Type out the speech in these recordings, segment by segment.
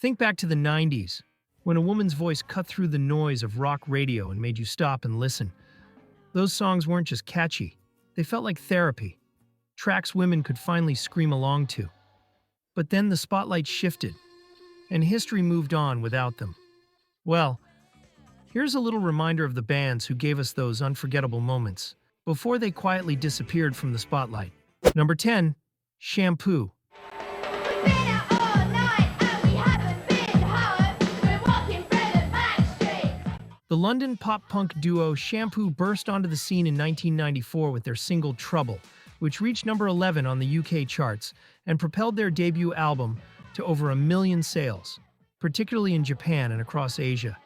Think back to the 90s, when a woman's voice cut through the noise of rock radio and made you stop and listen. Those songs weren't just catchy, they felt like therapy, tracks women could finally scream along to. But then the spotlight shifted, and history moved on without them. Well, here's a little reminder of the bands who gave us those unforgettable moments before they quietly disappeared from the spotlight. Number 10, Shampoo. The London pop-punk duo Shampoo burst onto the scene in 1994 with their single Trouble, which reached number 11 on the UK charts and propelled their debut album to over 1 million sales, particularly in Japan and across Asia.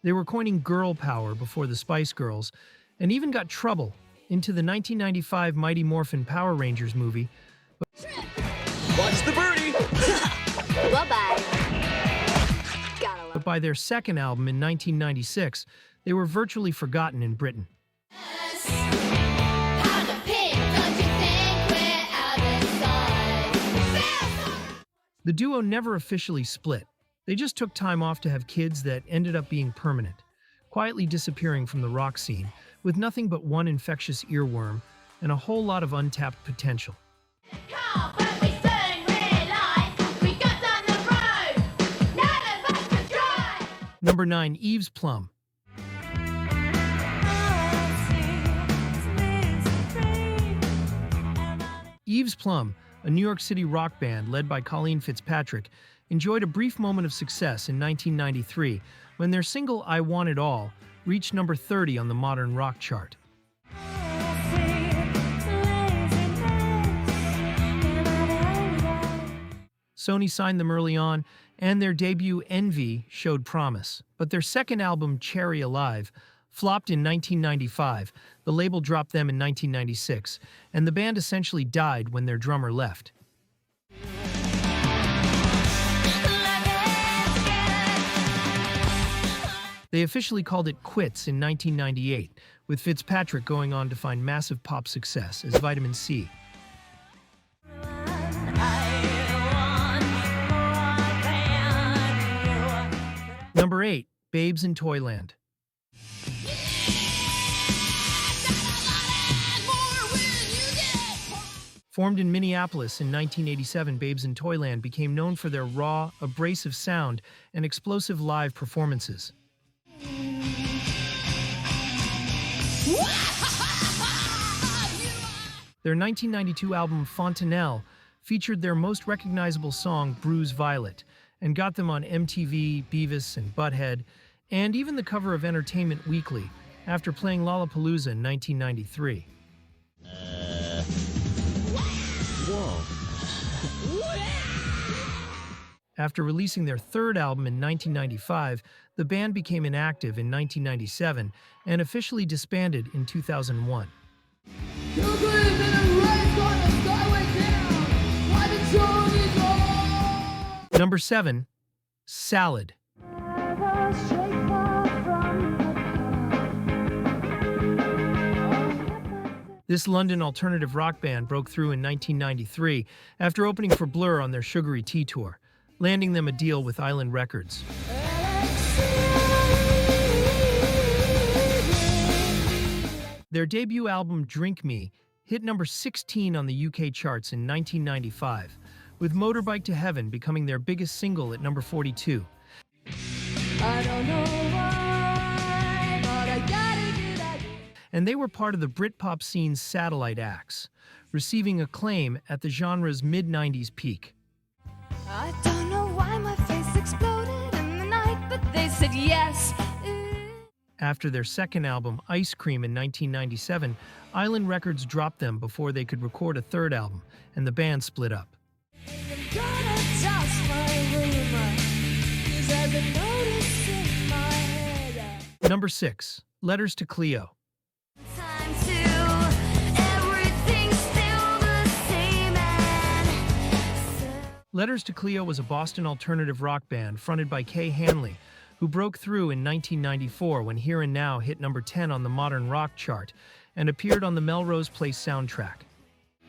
They were coining girl power before the Spice Girls, and even got Trouble into the 1995 Mighty Morphin Power Rangers movie. Watch the birdie! Bye-bye. But by their second album in 1996, they were virtually forgotten in Britain. The duo never officially split. They just took time off to have kids that ended up being permanent, quietly disappearing from the rock scene, with nothing but one infectious earworm and a whole lot of untapped potential. Number 9, Eve's Plum. Eve's Plum, a New York City rock band led by Colleen Fitzpatrick, enjoyed a brief moment of success in 1993 when their single I Want It All reached number 30 on the modern rock chart. Sony signed them early on, and their debut Envy showed promise. But their second album, Cherry Alive, flopped in 1995, the label dropped them in 1996, and the band essentially died when their drummer left. They officially called it quits in 1998, with Fitzpatrick going on to find massive pop success as Vitamin C. Number 8, Babes in Toyland. Formed in Minneapolis in 1987, Babes in Toyland became known for their raw, abrasive sound and explosive live performances. Their 1992 album Fontanelle featured their most recognizable song, Bruise Violet, and got them on MTV, Beavis and Butthead, and even the cover of Entertainment Weekly after playing Lollapalooza in 1993. After releasing their third album in 1995, the band became inactive in 1997 and officially disbanded in 2001. Number 7, Salad. This London alternative rock band broke through in 1993 after opening for Blur on their Sugary Tea tour, landing them a deal with Island Records. Their debut album, Drink Me, hit number 16 on the UK charts in 1995, with Motorbike to Heaven becoming their biggest single at number 42. I don't know why, but I got a good idea. And they were part of the Britpop scene's satellite acts, receiving acclaim at the genre's mid-90s peak. I don't know why my face exploded in the night, but they said yes. After their second album, Ice Cream, in 1997, Island Records dropped them before they could record a third album, and the band split up. Number 6, Letters to Cleo. Letters to Cleo was a Boston alternative rock band fronted by Kay Hanley, who broke through in 1994 when Here and Now hit number 10 on the modern rock chart and appeared on the Melrose Place soundtrack.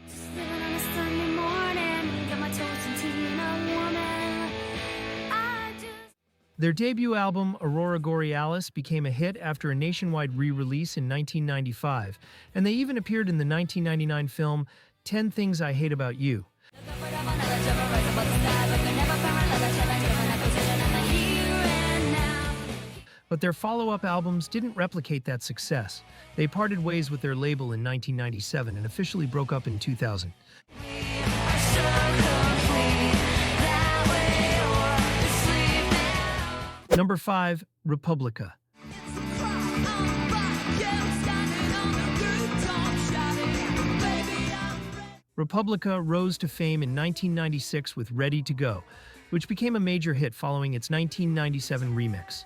Living on a Sunday morning, got my toast and tea and a woman. I just Their debut album, Aurora Borealis, became a hit after a nationwide re-release in 1995, and they even appeared in the 1999 film 10 Things I Hate About You. But their follow-up albums didn't replicate that success. They parted ways with their label in 1997 and officially broke up in 2000. Number 5, Republica. Republica rose to fame in 1996 with Ready to Go, which became a major hit following its 1997 remix.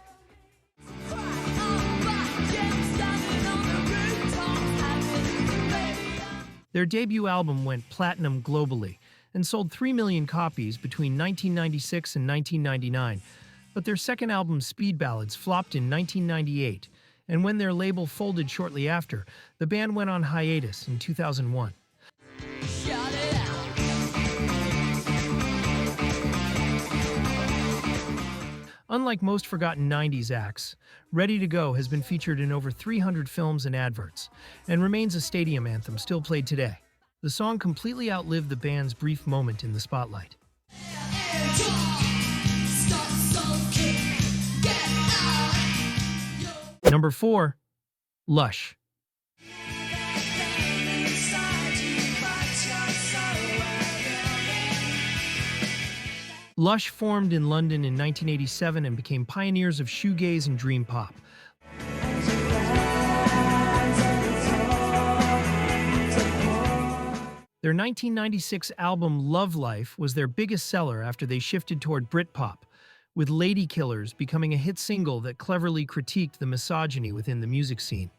Their debut album went platinum globally and sold 3 million copies between 1996 and 1999, but their second album, Speed Ballads, flopped in 1998, and when their label folded shortly after, the band went on hiatus in 2001. Unlike most forgotten 90s acts, Ready to Go has been featured in over 300 films and adverts, and remains a stadium anthem still played today. The song completely outlived the band's brief moment in the spotlight. Number 4, Lush. Lush formed in London in 1987 and became pioneers of shoegaze and dream pop. Their 1996 album Love Life was their biggest seller after they shifted toward Britpop, with Lady Killers becoming a hit single that cleverly critiqued the misogyny within the music scene.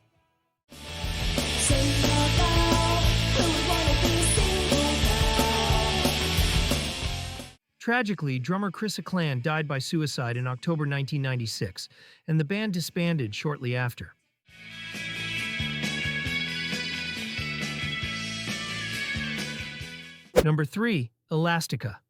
Tragically, drummer Chris Acland died by suicide in October 1996, and the band disbanded shortly after. Number 3, Elastica.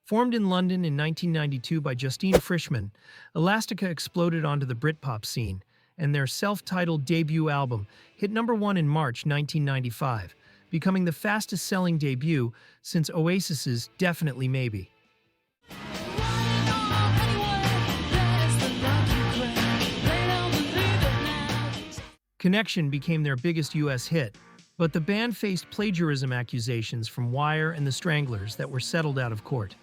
Formed in London in 1992 by Justine Frischmann, Elastica exploded onto the Britpop scene, and their self-titled debut album hit number 1 in March 1995, becoming the fastest-selling debut since Oasis's Definitely Maybe. Connection became their biggest U.S. hit, but the band faced plagiarism accusations from Wire and the Stranglers that were settled out of court.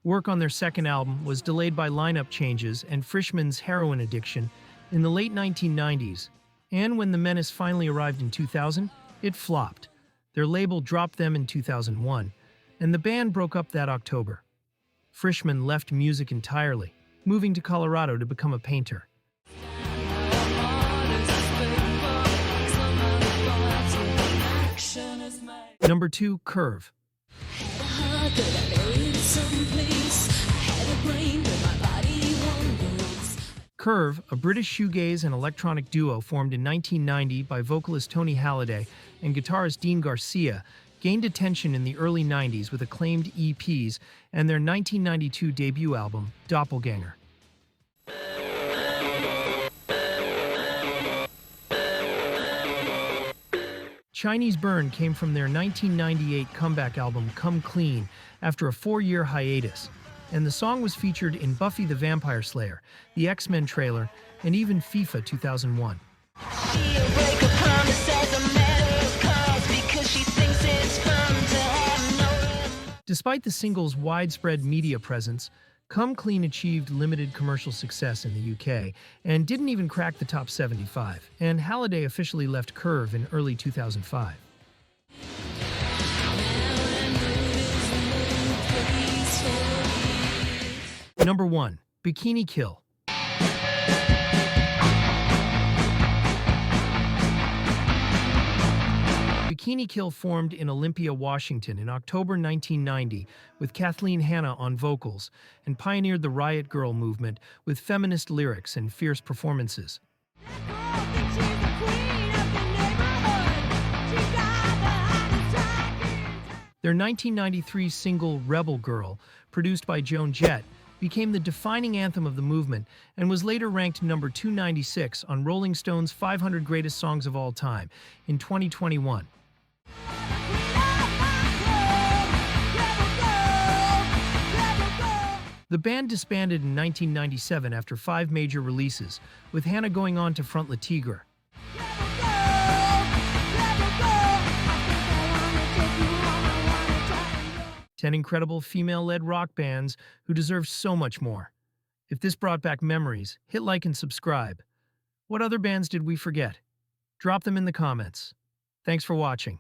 Work on their second album was delayed by lineup changes and Frischmann's heroin addiction in the late 1990s, and when The Menace finally arrived in 2000, it flopped. Their label dropped them in 2001, and the band broke up that October. Frischmann left music entirely, moving to Colorado to become a painter. Number 2, Curve. Curve, a British shoegaze and electronic duo formed in 1990 by vocalist Tony Halliday and guitarist Dean Garcia, gained attention in the early 90s with acclaimed EPs and their 1992 debut album, Doppelganger. Chinese Burn came from their 1998 comeback album Come Clean after a 4-year hiatus, and the song was featured in Buffy the Vampire Slayer, the X-Men trailer, and even FIFA 2001. Despite the single's widespread media presence, Come Clean achieved limited commercial success in the UK and didn't even crack the top 75, and Halliday officially left Curve in early 2005. Number 1, Bikini Kill. Bikini Kill formed in Olympia, Washington in October 1990 with Kathleen Hanna on vocals and pioneered the Riot Grrrl movement with feminist lyrics and fierce performances. Their 1993 single Rebel Girl, produced by Joan Jett, became the defining anthem of the movement and was later ranked number 296 on Rolling Stone's 500 Greatest Songs of All Time in 2021. The band disbanded in 1997 after 5 major releases, with Hanna going on to front Le Tigre. 10 incredible female-led rock bands who deserve so much more. If this brought back memories, hit like and subscribe. What other bands did we forget? Drop them in the comments. Thanks for watching.